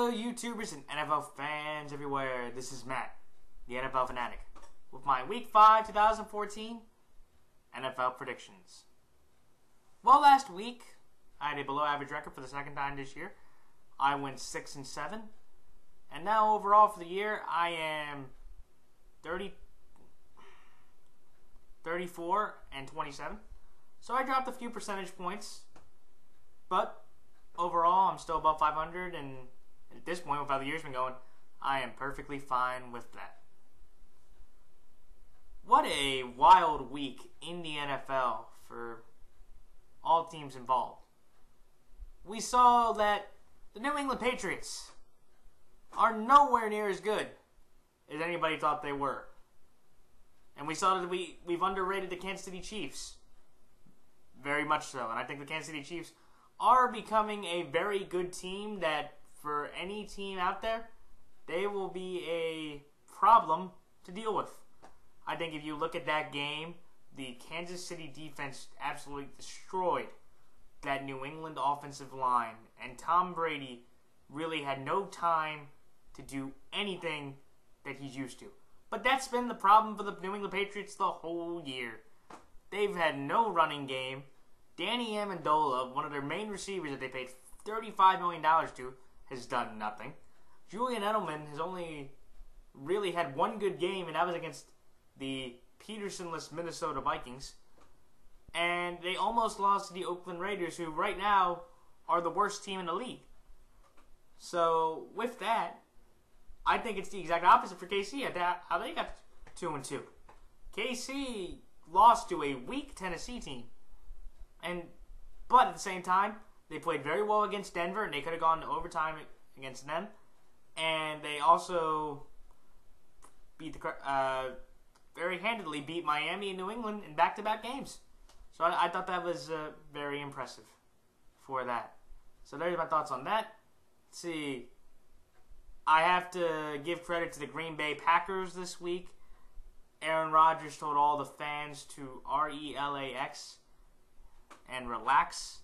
Hello, YouTubers and NFL fans everywhere. This is Matt, the NFL Fanatic, with my Week 5 2014 NFL predictions. Well, last week, I had a below-average record for the second time this year. I went 6-7. And now, overall for the year, I am 34-27. So I dropped a few percentage points. But overall, I'm still above 500, and at this point, with how the year's been going, I am perfectly fine with that. What a wild week in the NFL for all teams involved. We saw that the New England Patriots are nowhere near as good as anybody thought they were. And we saw that we've underrated the Kansas City Chiefs. Very much so. And I think the Kansas City Chiefs are becoming a very good team that for any team out there, they will be a problem to deal with. I think if you look at that game, the Kansas City defense absolutely destroyed that New England offensive line, and Tom Brady really had no time to do anything that he's used to. But that's been the problem for the New England Patriots the whole year. They've had no running game. Danny Amendola, one of their main receivers that they paid $35 million to, has done nothing. Julian Edelman has only really had one good game, and that was against the Peterson-less Minnesota Vikings. And they almost lost to the Oakland Raiders, who right now are the worst team in the league. So, with that, I think it's the exact opposite for KC. How they got 2-2. KC lost to a weak Tennessee team. But at the same time, they played very well against Denver, and they could have gone to overtime against them. And they also very handedly beat Miami and New England in back-to-back games. So I thought that was very impressive for that. So there's my thoughts on that. Let's see. I have to give credit to the Green Bay Packers this week. Aaron Rodgers told all the fans to relax and relax.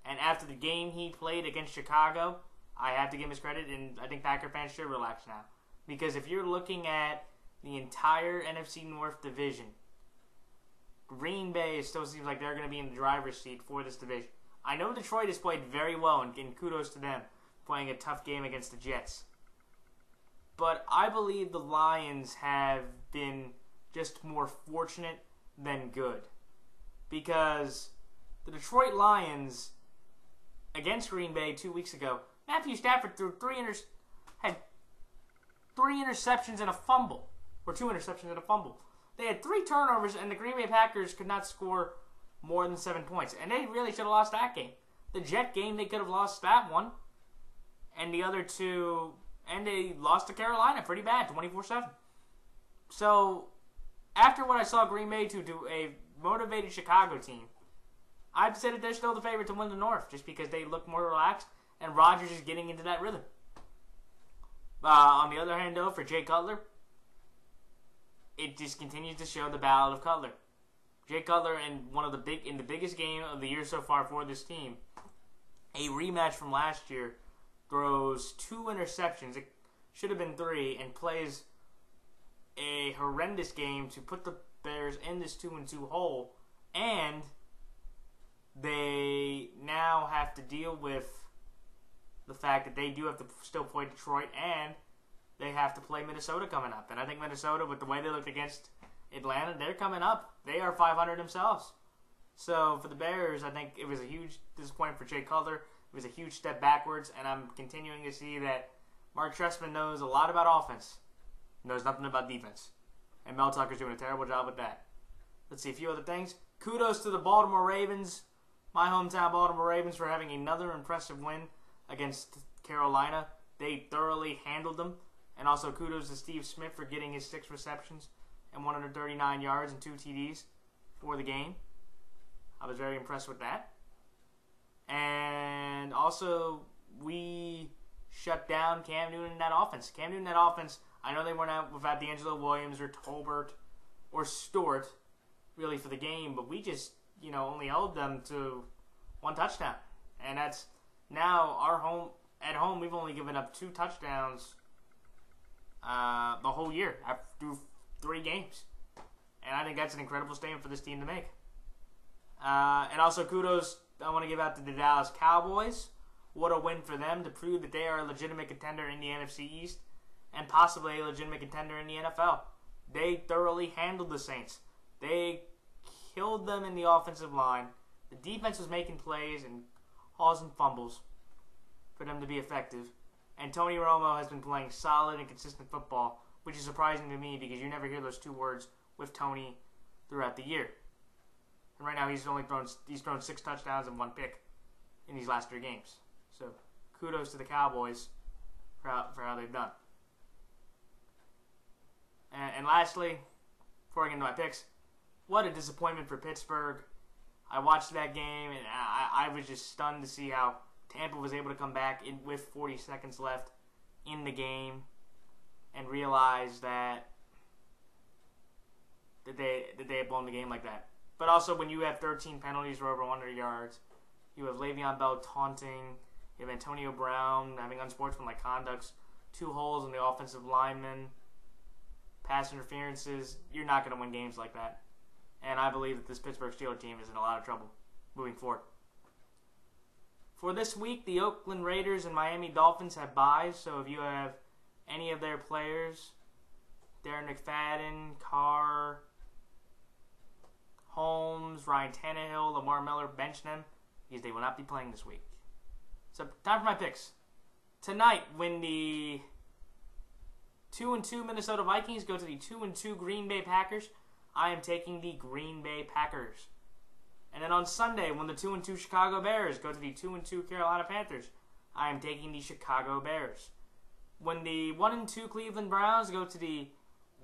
And after the game he played against Chicago, I have to give him his credit, and I think Packer fans should relax now. Because if you're looking at the entire NFC North division, Green Bay still seems like they're going to be in the driver's seat for this division. I know Detroit has played very well, and kudos to them, playing a tough game against the Jets. But I believe the Lions have been just more fortunate than good. Because the Detroit Lions, against Green Bay 2 weeks ago, Matthew Stafford had 3 interceptions and a fumble. Or 2 interceptions and a fumble. They had 3 turnovers, and the Green Bay Packers could not score more than 7 points. And they really should have lost that game. The Jet game, they could have lost that one. And the other 2, and they lost to Carolina pretty bad, 24-7. So, after what I saw Green Bay do a motivated Chicago team, I'd say that they're still the favorite to win the North, just because they look more relaxed, and Rodgers is getting into that rhythm. On the other hand, though, for Jay Cutler, it just continues to show the ballad of Cutler. Jay Cutler, in the biggest game of the year so far for this team, a rematch from last year, throws 2 interceptions. It should have been 3, and plays a horrendous game to put the Bears in this 2-2 hole, and they now have to deal with the fact that they do have to still play Detroit, and they have to play Minnesota coming up. And I think Minnesota, with the way they looked against Atlanta, they're coming up. They are 500 themselves. So for the Bears, I think it was a huge disappointment for Jay Cutler. It was a huge step backwards, and I'm continuing to see that Mark Trestman knows a lot about offense, knows nothing about defense. And Mel Tucker's doing a terrible job with that. Let's see a few other things. Kudos to the Baltimore Ravens, my hometown Baltimore Ravens, for having another impressive win against Carolina. They thoroughly handled them. And also kudos to Steve Smith for getting his 6 receptions and 139 yards and 2 TDs for the game. I was very impressed with that. And also, we shut down Cam Newton in that offense. Cam Newton in that offense, I know they weren't out without D'Angelo Williams or Tolbert or Stewart, really, for the game, but we just, only held them to 1 touchdown. And that's now at home, we've only given up 2 touchdowns the whole year through 3 games. And I think that's an incredible statement for this team to make. And also kudos I want to give out to the Dallas Cowboys. What a win for them to prove that they are a legitimate contender in the NFC East and possibly a legitimate contender in the NFL. They thoroughly handled the Saints. They killed them in the offensive line. The defense was making plays and causing fumbles for them to be effective. And Tony Romo has been playing solid and consistent football, which is surprising to me because you never hear those 2 words with Tony throughout the year. And right now he's thrown 6 touchdowns and 1 pick in these last 3 games. So kudos to the Cowboys for how they've done. And lastly, before I get into my picks, what a disappointment for Pittsburgh. I watched that game and I was just stunned to see how Tampa was able to come back with 40 seconds left in the game and realize that they had blown the game like that. But also when you have 13 penalties for over 100 yards, you have Le'Veon Bell taunting, you have Antonio Brown having unsportsmanlike conducts, 2 holes in the offensive lineman, pass interferences, you're not going to win games like that. And I believe that this Pittsburgh Steelers team is in a lot of trouble moving forward. For this week, the Oakland Raiders and Miami Dolphins have byes, so if you have any of their players, Darren McFadden, Carr, Holmes, Ryan Tannehill, Lamar Miller, bench them because they will not be playing this week. So, time for my picks. Tonight, when the 2-2 Minnesota Vikings go to the 2-2 Green Bay Packers, I am taking the Green Bay Packers. And then on Sunday, when the 2-2 Chicago Bears go to the 2-2 Carolina Panthers, I am taking the Chicago Bears. When the 1-2 Cleveland Browns go to the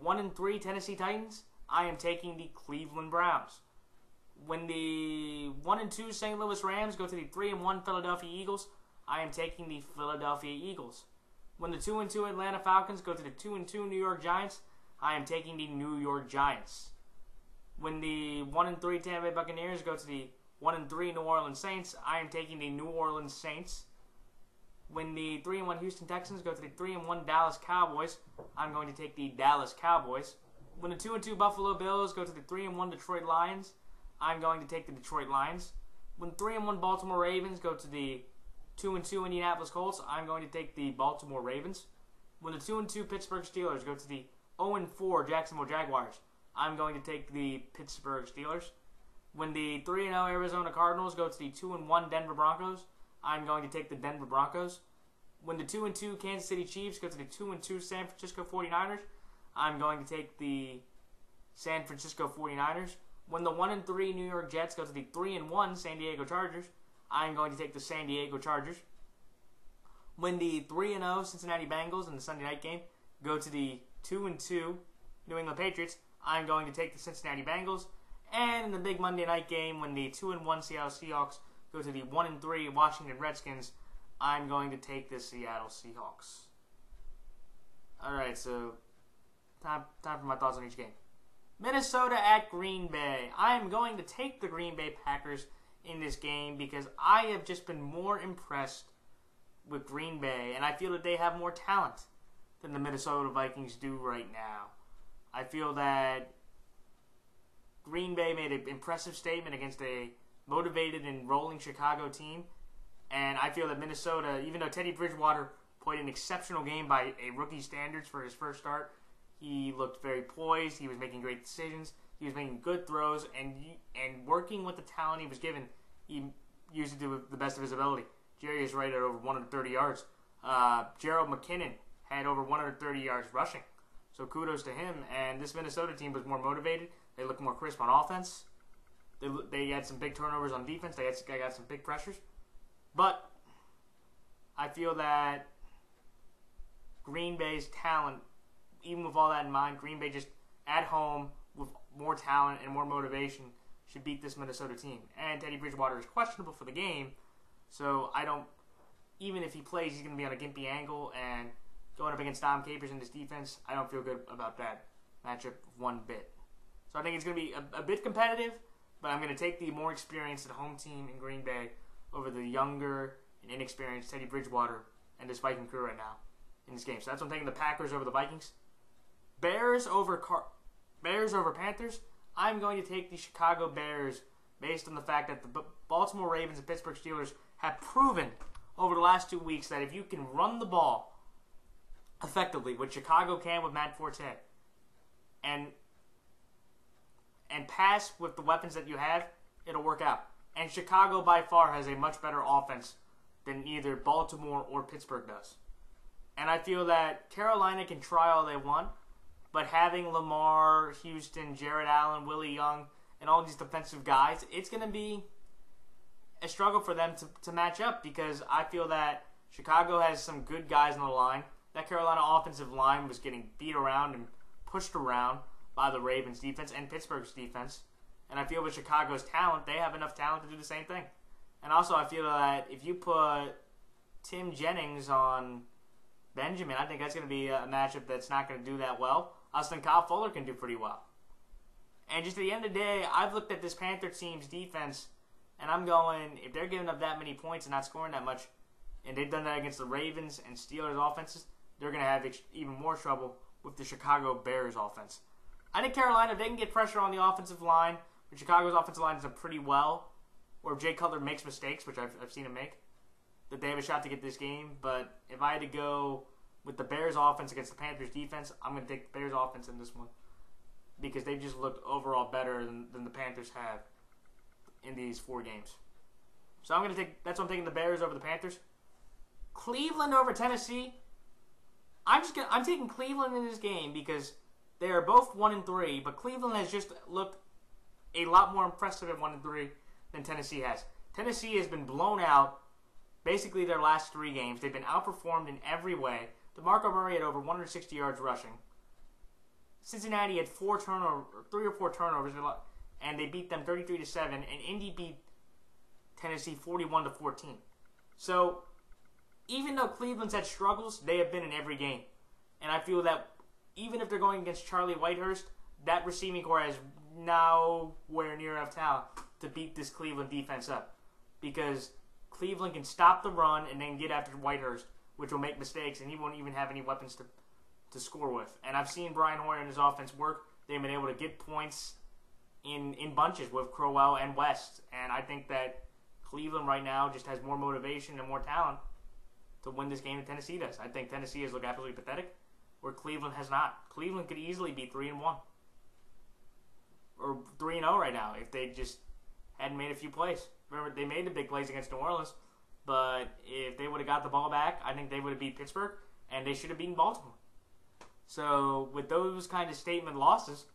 1-3 Tennessee Titans, I am taking the Cleveland Browns. When the 1-2 St. Louis Rams go to the 3-1 Philadelphia Eagles, I am taking the Philadelphia Eagles. When the 2-2 Atlanta Falcons go to the 2-2 New York Giants, I am taking the New York Giants. When the 1-3 Tampa Bay Buccaneers go to the 1-3 New Orleans Saints, I am taking the New Orleans Saints. When the 3-1 Houston Texans go to the 3-1 Dallas Cowboys, I'm going to take the Dallas Cowboys. When the 2-2 Buffalo Bills go to the 3-1 Detroit Lions, I'm going to take the Detroit Lions. When 3-1 Baltimore Ravens go to the 2-2 Indianapolis Colts, I'm going to take the Baltimore Ravens. When the 2-2 Pittsburgh Steelers go to the 0-4 Jacksonville Jaguars, I'm going to take the Pittsburgh Steelers. When the 3-0 Arizona Cardinals go to the 2-1 Denver Broncos, I'm going to take the Denver Broncos. When the 2-2 Kansas City Chiefs go to the 2-2 San Francisco 49ers, I'm going to take the San Francisco 49ers. When the 1-3 New York Jets go to the 3-1 San Diego Chargers, I'm going to take the San Diego Chargers. When the 3-0 Cincinnati Bengals in the Sunday night game go to the 2-2 New England Patriots, I'm going to take the Cincinnati Bengals. And in the big Monday night game, when the 2-1 Seattle Seahawks go to the 1-3 Washington Redskins, I'm going to take the Seattle Seahawks. Alright, so time for my thoughts on each game. Minnesota at Green Bay. I am going to take the Green Bay Packers in this game because I have just been more impressed with Green Bay, and I feel that they have more talent than the Minnesota Vikings do right now. I feel that Green Bay made an impressive statement against a motivated and rolling Chicago team, and I feel that Minnesota, even though Teddy Bridgewater played an exceptional game by a rookie standards for his first start, he looked very poised, he was making great decisions, he was making good throws, and working with the talent he was given, he used it to the best of his ability. Jerry is right at over 130 yards. Gerald McKinnon had over 130 yards rushing. So kudos to him. And this Minnesota team was more motivated. They looked more crisp on offense. They had some big turnovers on defense. They got some big pressures. But I feel that Green Bay's talent, even with all that in mind, Green Bay just at home with more talent and more motivation should beat this Minnesota team. And Teddy Bridgewater is questionable for the game. So even if he plays, he's going to be on a gimpy angle, and going up against Dom Capers in this defense, I don't feel good about that matchup one bit. So I think it's going to be a bit competitive, but I'm going to take the more experienced home team in Green Bay over the younger and inexperienced Teddy Bridgewater and this Viking crew right now in this game. So that's why I'm taking the Packers over the Vikings. Bears over Panthers. I'm going to take the Chicago Bears based on the fact that the Baltimore Ravens and Pittsburgh Steelers have proven over the last 2 weeks that if you can run the ball effectively, which Chicago can with Matt Forte, and pass with the weapons that you have, it'll work out. And Chicago by far has a much better offense than either Baltimore or Pittsburgh does. And I feel that Carolina can try all they want, but having Lamar, Houston, Jared Allen, Willie Young, and all these defensive guys, it's going to be a struggle for them to match up, because I feel that Chicago has some good guys on the line. That Carolina offensive line was getting beat around and pushed around by the Ravens defense and Pittsburgh's defense. And I feel with Chicago's talent, they have enough talent to do the same thing. And also I feel that if you put Tim Jennings on Benjamin, I think that's going to be a matchup that's not going to do that well. I also think Kyle Fuller can do pretty well. And just at the end of the day, I've looked at this Panther team's defense, and I'm going, if they're giving up that many points and not scoring that much, and they've done that against the Ravens and Steelers offenses, they're going to have even more trouble with the Chicago Bears offense. I think Carolina, if they can get pressure on the offensive line, but Chicago's offensive line is done pretty well, or if Jay Cutler makes mistakes, which I've seen him make, that they have a shot to get this game. But if I had to go with the Bears offense against the Panthers defense, I'm going to take the Bears offense in this one, because they've just looked overall better than the Panthers have in these 4 games. So that's why I'm taking the Bears over the Panthers. Cleveland over Tennessee. I'm taking Cleveland in this game because they are both 1-3, but Cleveland has just looked a lot more impressive at 1-3 than Tennessee has. Tennessee has been blown out basically their last 3 games. They've been outperformed in every way. DeMarco Murray had over 160 yards rushing. Cincinnati had 3 or 4 turnovers, and they beat them 33-7, and Indy beat Tennessee 41-14. So even though Cleveland's had struggles, they have been in every game. And I feel that even if they're going against Charlie Whitehurst, that receiving corps has nowhere near enough talent to beat this Cleveland defense up. Because Cleveland can stop the run and then get after Whitehurst, which will make mistakes, and he won't even have any weapons to score with. And I've seen Brian Hoyer and his offense work. They've been able to get points in bunches with Crowell and West. And I think that Cleveland right now just has more motivation and more talent to win this game than Tennessee does. I think Tennessee has looked absolutely pathetic, where Cleveland has not. Cleveland could easily be 3-1 or 3-0 right now if they just hadn't made a few plays. Remember, they made the big plays against New Orleans, but if they would have got the ball back, I think they would have beat Pittsburgh, and they should have beaten Baltimore. So with those kind of statement losses,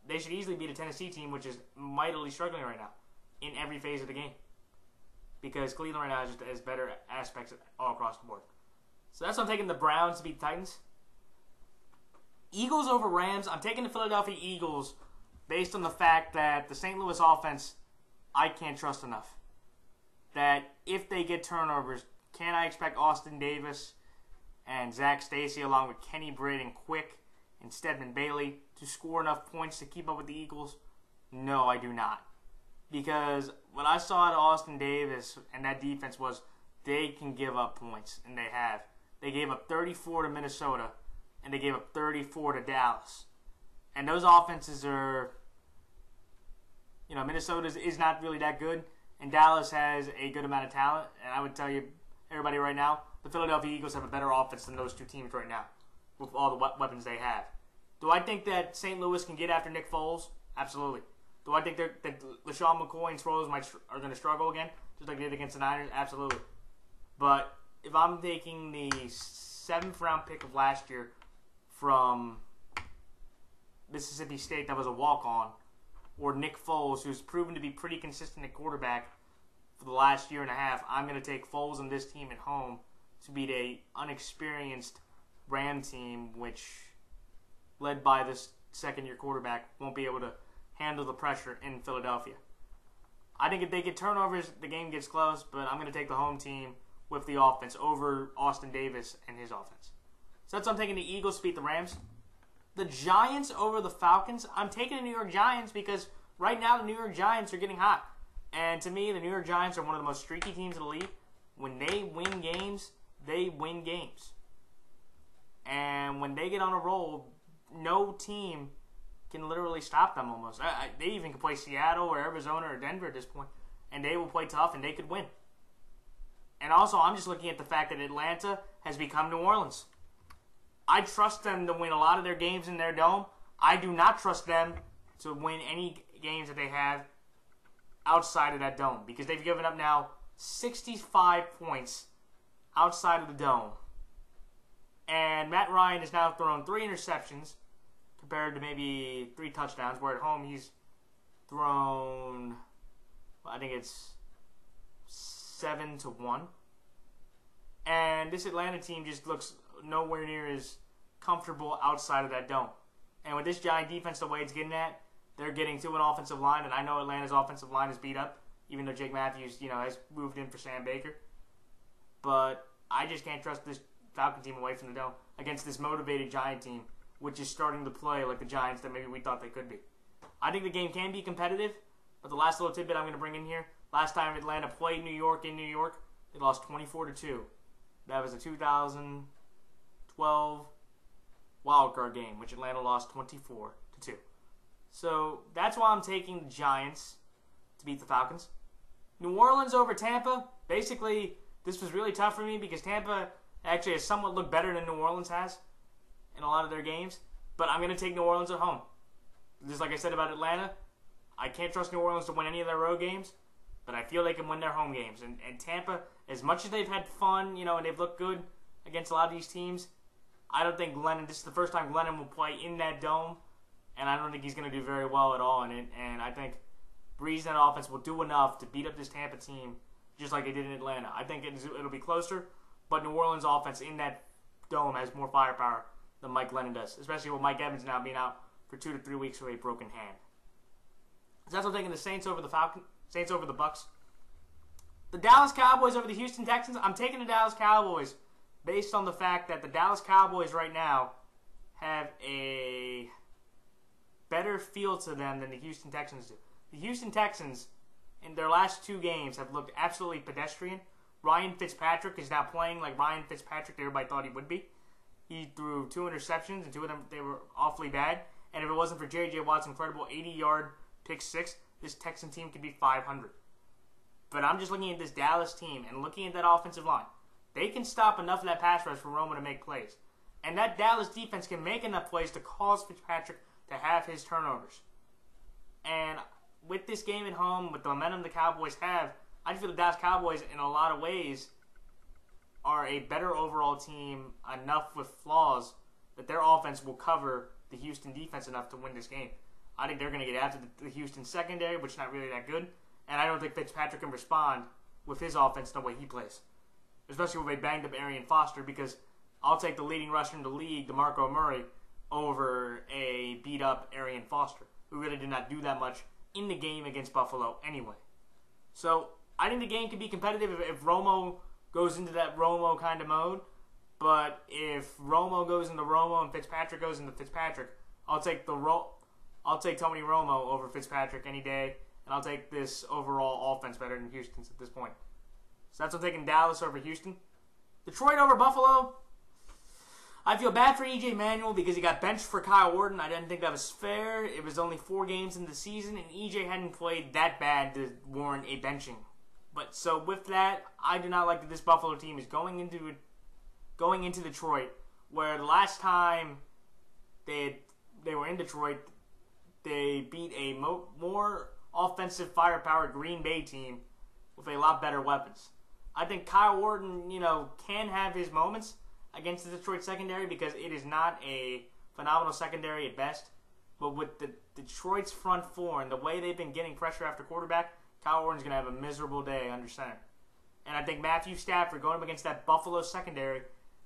they should easily beat a Tennessee team, which is mightily struggling right now in every phase of the game, because Cleveland right now just has better aspects all across the board. So that's why I'm taking the Browns to beat the Titans. Eagles over Rams. I'm taking the Philadelphia Eagles based on the fact that the St. Louis offense, I can't trust enough. That if they get turnovers, can I expect Austin Davis and Zach Stacy along with Kenny Britt and Quick and Stedman Bailey to score enough points to keep up with the Eagles? No, I do not. Because what I saw at Austin Davis and that defense was they can give up points, and they have. They gave up 34 to Minnesota, and they gave up 34 to Dallas. And those offenses are, Minnesota is not really that good, and Dallas has a good amount of talent. And I would tell you, everybody right now, the Philadelphia Eagles have a better offense than those 2 teams right now with all the weapons they have. Do I think that St. Louis can get after Nick Foles? Absolutely. Do I think that LaShawn McCoy and Sproles are going to struggle again, just like they did against the Niners? Absolutely. But if I'm taking the 7th round pick of last year from Mississippi State that was a walk-on, or Nick Foles, who's proven to be pretty consistent at quarterback for the last year and a half, I'm going to take Foles and this team at home to beat a unexperienced Ram team, which, led by this second-year quarterback, won't be able to handle the pressure in Philadelphia. I think if they get turnovers, the game gets close, but I'm going to take the home team with the offense over Austin Davis and his offense. So that's why I'm taking the Eagles to beat the Rams. The Giants over the Falcons. I'm taking the New York Giants because right now the New York Giants are getting hot. And to me, the New York Giants are one of the most streaky teams in the league. When they win games, they win games. And when they get on a roll, no team can literally stop them almost. They even can play Seattle or Arizona or Denver at this point, and they will play tough and they could win. And also, I'm just looking at the fact that Atlanta has become New Orleans. I trust them to win a lot of their games in their dome. I do not trust them to win any games that they have outside of that dome, because they've given up now 65 points outside of the dome. And Matt Ryan has now thrown 3 interceptions compared to maybe 3 touchdowns, where at home he's thrown, I think it's 7-1. And this Atlanta team just looks nowhere near as comfortable outside of that dome. And with this giant defense, the way it's getting at, they're getting to an offensive line, and I know Atlanta's offensive line is beat up, even though Jake Matthews, has moved in for Sam Baker. But I just can't trust this Falcon team away from the dome against this motivated Giant team, which is starting to play like the Giants that maybe we thought they could be. I think the game can be competitive, but the last little tidbit I'm going to bring in here, last time Atlanta played New York in New York, they lost 24-2. That was a 2012 wildcard game, which Atlanta lost 24-2. So that's why I'm taking the Giants to beat the Falcons. New Orleans over Tampa. Basically, this was really tough for me because Tampa actually has somewhat looked better than New Orleans has in a lot of their games. But I'm going to take New Orleans at home. Just like I said about Atlanta, I can't trust New Orleans to win any of their road games, but I feel they can win their home games. And Tampa, as much as they've had fun, and they've looked good against a lot of these teams, I don't think this is the first time Glennon will play in that dome, and I don't think he's going to do very well at all in it. And I think Breeze and that offense will do enough to beat up this Tampa team just like they did in Atlanta. I think it'll be closer, but New Orleans offense in that dome has more firepower than Mike Glennon does, especially with Mike Evans now being out for 2 to 3 weeks with a broken hand. So that's what I'm taking the Saints over the Bucks. The Dallas Cowboys over the Houston Texans. I'm taking the Dallas Cowboys based on the fact that the Dallas Cowboys right now have a better feel to them than the Houston Texans do. The Houston Texans, in their last 2 games, have looked absolutely pedestrian. Ryan Fitzpatrick is now playing like Ryan Fitzpatrick everybody thought he would be. He threw 2 interceptions, and 2 of them, they were awfully bad. And if it wasn't for J.J. Watt's incredible 80-yard pick 6, this Texan team could be 500. But I'm just looking at this Dallas team and looking at that offensive line. They can stop enough of that pass rush for Romo to make plays. And that Dallas defense can make enough plays to cause Fitzpatrick to have his turnovers. And with this game at home, with the momentum the Cowboys have, I feel the Dallas Cowboys, in a lot of ways, are a better overall team, enough with flaws that their offense will cover the Houston defense enough to win this game. I think they're going to get after the Houston secondary, which is not really that good. And I don't think Fitzpatrick can respond with his offense the way he plays, especially with a banged-up Arian Foster, because I'll take the leading rusher in the league, DeMarco Murray, over a beat-up Arian Foster, who really did not do that much in the game against Buffalo anyway. So I think the game can be competitive if Romo goes into that Romo kind of mode. But if Romo goes into Romo and Fitzpatrick goes into Fitzpatrick, I'll take Tony Romo over Fitzpatrick any day, and I'll take this overall offense better than Houston's at this point. So that's what I'm taking Dallas over Houston. Detroit over Buffalo. I feel bad for E.J. Manuel because he got benched for Kyle Orton. I didn't think that was fair. It was only 4 games in the season, and E.J. hadn't played that bad to warrant a benching. But so with that, I do not like that this Buffalo team is going into Detroit, where the last time they were in Detroit, they beat a more offensive firepower Green Bay team with a lot better weapons. I think Kyle Orton, can have his moments against the Detroit secondary because it is not a phenomenal secondary at best. But with the Detroit's front 4 and the way they've been getting pressure after quarterback, Kyle Orton's going to have a miserable day under center. And I think Matthew Stafford going up against that Buffalo secondary,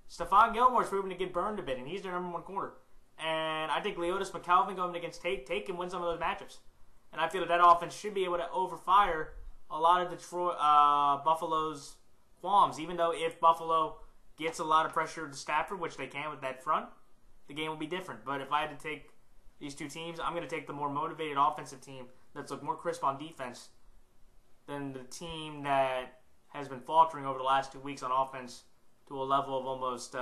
Stephon Gilmore's proven to get burned a bit, and he's their number 1 corner. And I think Leotis McKelvin going against Tate can win some of those matchups. And I feel that offense should be able to overfire a lot of Buffalo's qualms, even though if Buffalo gets a lot of pressure to Stafford, which they can with that front, the game will be different. But if I had to take these 2 teams, I'm going to take the more motivated offensive team that's looked more crisp on defense than the team that has been faltering over the last 2 weeks on offense to a level of almost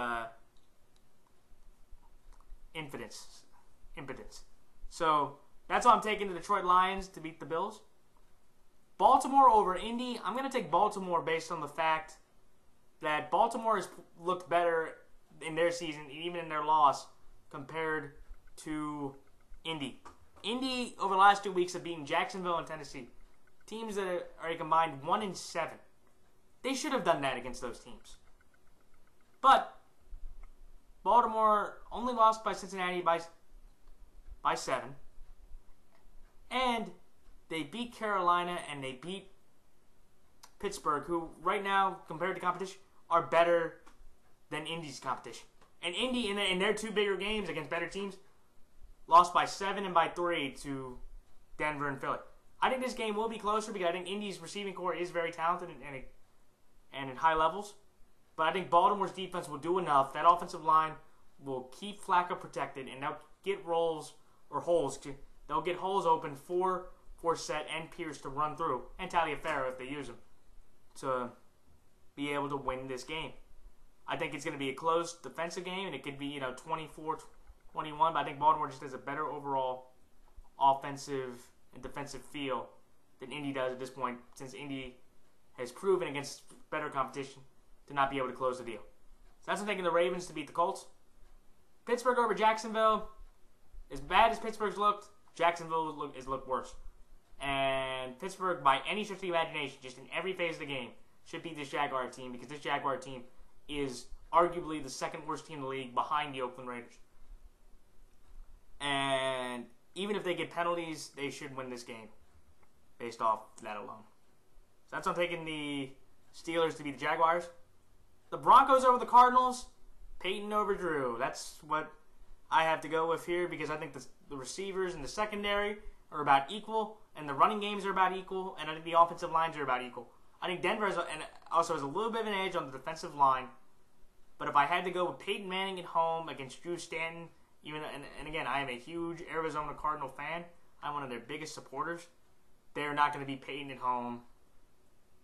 impotence. So that's why I'm taking the Detroit Lions to beat the Bills. Baltimore over Indy. I'm going to take Baltimore based on the fact that Baltimore has looked better in their season, even in their loss, compared to Indy. Indy, over the last 2 weeks, have beaten Jacksonville and Tennessee. Teams that are a combined 1-7. They should have done that against those teams. But Baltimore only lost by Cincinnati by 7. And they beat Carolina and they beat Pittsburgh, who right now, compared to competition, are better than Indy's competition. And Indy, in their 2 bigger games against better teams, lost by 7 and by 3 to Denver and Philly. I think this game will be closer because I think Indy's receiving core is very talented and at high levels. But I think Baltimore's defense will do enough. That offensive line will keep Flacco protected, and they'll get holes. They'll get holes open for Forsett and Pierce to run through, and Taliaferro if they use them, to be able to win this game. I think it's going to be a close defensive game, and it could be 24-21, but I think Baltimore just has a better overall offensive and defensive feel than Indy does at this point, since Indy has proven against better competition to not be able to close the deal. So that's I'm taking the Ravens to beat the Colts. Pittsburgh over Jacksonville. As bad as Pittsburgh's looked, Jacksonville has looked worse. And Pittsburgh, by any stretch of the imagination, just in every phase of the game, should beat this Jaguar team, because this Jaguar team is arguably the second worst team in the league behind the Oakland Raiders. And even if they get penalties, they should win this game based off that alone. So that's why I'm taking the Steelers to beat the Jaguars. The Broncos over the Cardinals. Peyton over Drew. That's what I have to go with here, because I think the receivers and the secondary are about equal, and the running games are about equal, and I think the offensive lines are about equal. I think Denver also has a little bit of an edge on the defensive line. But if I had to go with Peyton Manning at home against Drew Stanton, and again, I am a huge Arizona Cardinal fan. I'm one of their biggest supporters. They're not going to be Peyton at home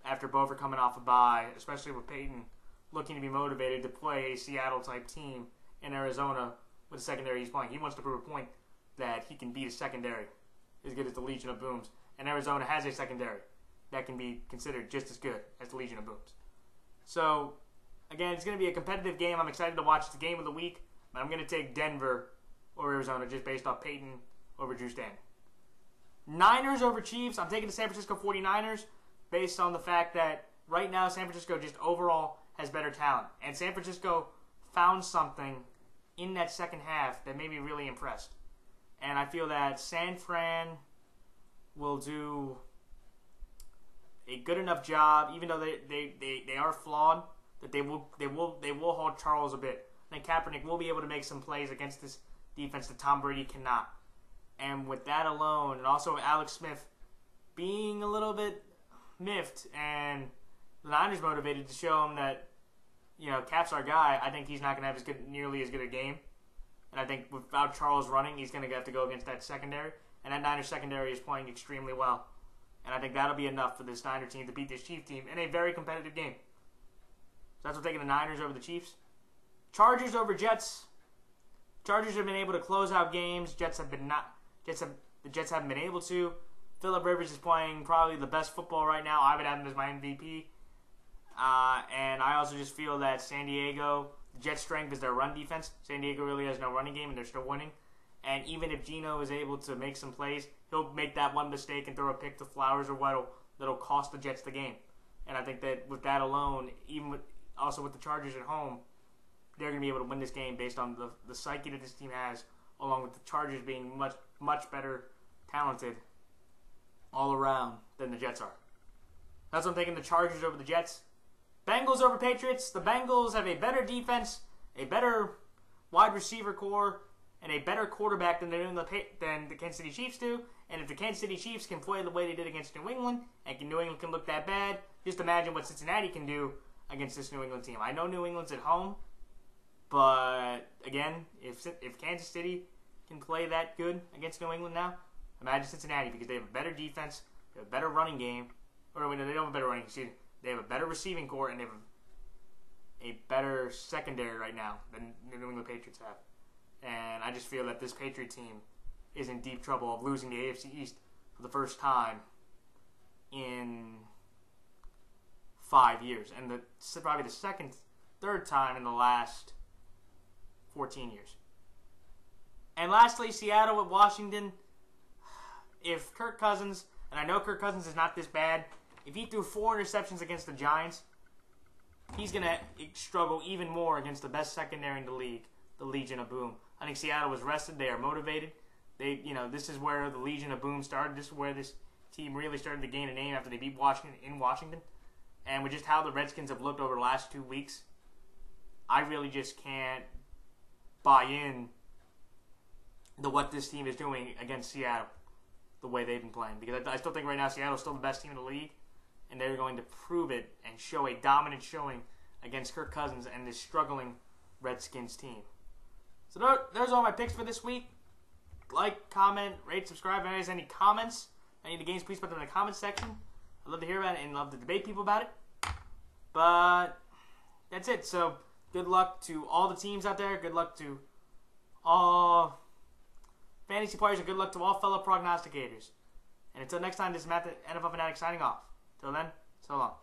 after both are coming off a bye, especially with Peyton looking to be motivated to play a Seattle-type team in Arizona with the secondary he's playing. He wants to prove a point that he can beat a secondary as good as the Legion of Booms. And Arizona has a secondary that can be considered just as good as the Legion of Booms. So, again, it's going to be a competitive game. I'm excited to watch the game of the week. But I'm going to take Denver over Arizona just based off Peyton over Drew Stanton. Niners over Chiefs. I'm taking the San Francisco 49ers based on the fact that right now San Francisco just overall has better talent. And San Francisco found something in that second half that made me really impressed. And I feel that San Fran will do a good enough job, even though they are flawed, that they will hold Charles a bit. I think Kaepernick will be able to make some plays against this defense that Tom Brady cannot. And with that alone, and also Alex Smith being a little bit miffed, and the Niners motivated to show him that, Cap's our guy, I think he's not going to have nearly as good a game. And I think without Charles running, he's going to have to go against that secondary. And that Niners secondary is playing extremely well. And I think that'll be enough for this Niner team to beat this Chiefs team in a very competitive game. So that's what I'm taking the Niners over the Chiefs. Chargers over Jets. Chargers have been able to close out games. The Jets haven't been able to. Phillip Rivers is playing probably the best football right now. I would have him as my MVP. And I also just feel that San Diego, the Jets' strength is their run defense. San Diego really has no running game, and they're still winning. And even if Geno is able to make some plays, he'll make that one mistake and throw a pick to Flowers or Weddle that'll cost the Jets the game. And I think that with that alone, also with the Chargers at home, they're going to be able to win this game based on the psyche that this team has, along with the Chargers being much, much better talented all around than the Jets are. That's what I'm taking the Chargers over the Jets. Bengals over Patriots. The Bengals have a better defense, a better wide receiver core, and a better quarterback than the Kansas City Chiefs do. And if the Kansas City Chiefs can play the way they did against New England, and New England can look that bad, just imagine what Cincinnati can do against this New England team. I know New England's at home, but again, if Kansas City can play that good against New England now, imagine Cincinnati, because they have a better defense, they have a better running game, or they don't have a better running, excuse me. They have a better receiving core, and they have a better secondary right now than the New England Patriots have. And I just feel that this Patriot team is in deep trouble of losing the AFC East for the first time in 5 years. And probably the third time in the last 14 years. And lastly, Seattle with Washington. If Kirk Cousins, and I know Kirk Cousins is not this bad, if he threw 4 interceptions against the Giants, he's going to struggle even more against the best secondary in the league, the Legion of Boom. I think Seattle was rested. They are motivated. This is where the Legion of Boom started. This is where this team really started to gain a name after they beat Washington in Washington. And with just how the Redskins have looked over the last 2 weeks, I really just can't buy in to what this team is doing against Seattle, the way they've been playing. Because I still think right now Seattle's still the best team in the league, and they're going to prove it and show a dominant showing against Kirk Cousins and this struggling Redskins team. So there's all my picks for this week. Like, comment, rate, subscribe. If anyone has any comments, any of the games, please put them in the comments section. I'd love to hear about it and love to debate people about it. But that's it. So good luck to all the teams out there. Good luck to all fantasy players, and good luck to all fellow prognosticators. And until next time, this is Matt, the NFL Fanatic, signing off. Till then, so long.